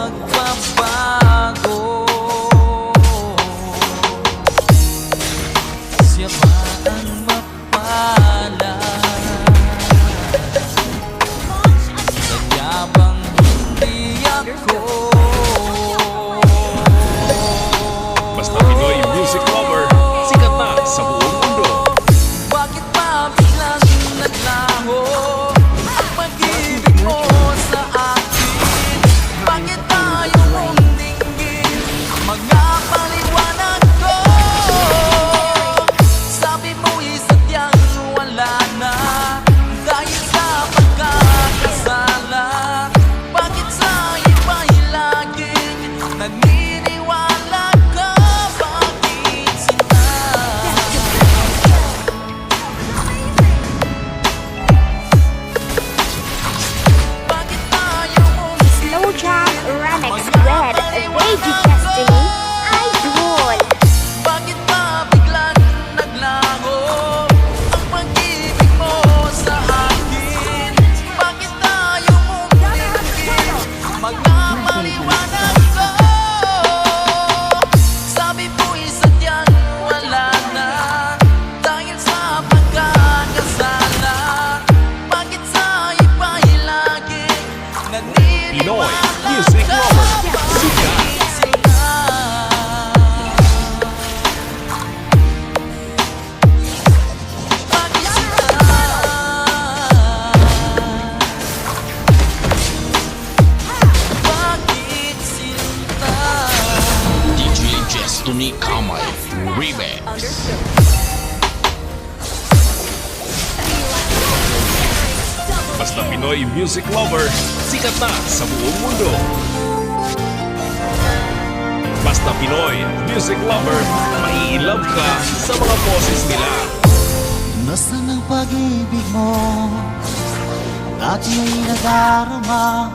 magbabago. Siya ba ang mapalad? Kanya bang hindi ako? Basta Pinoy music lover, sikat na sa buong mundo. Bakit ba biglang naglaho ang pag-ibig mo sa akin? Bakit tayo mong dinggin mga paliwanag ko? Sabi mo'y sadyang wala na dahil sa pagkakasala. Bakit sa iba'y laging naniniwala ka? Bakit sila? Bakit tayo mong Slow Jam Remix with Lady Destiny Idol. Bakit ba biglang naglaho ang pag-ibig mo sa akin? Bakit tayo mong dinggin mga paliwanag ko? Sabi mo'y sadyang wala na dahil sa pagkakasala. Bakit sa iba'y laging Pinoy naniniwala music ka? lover, sikat. Bakit sila? Bakit sila? Bakit sila? DJ Destiny Kamay Remix. Basta Pinoy music lover, sikat na sa buong mundo. Basta Pinoy music lover, mai-love ka sa mga boses nila. Nasaan ang pag-ibig mo? Dati ay nadarama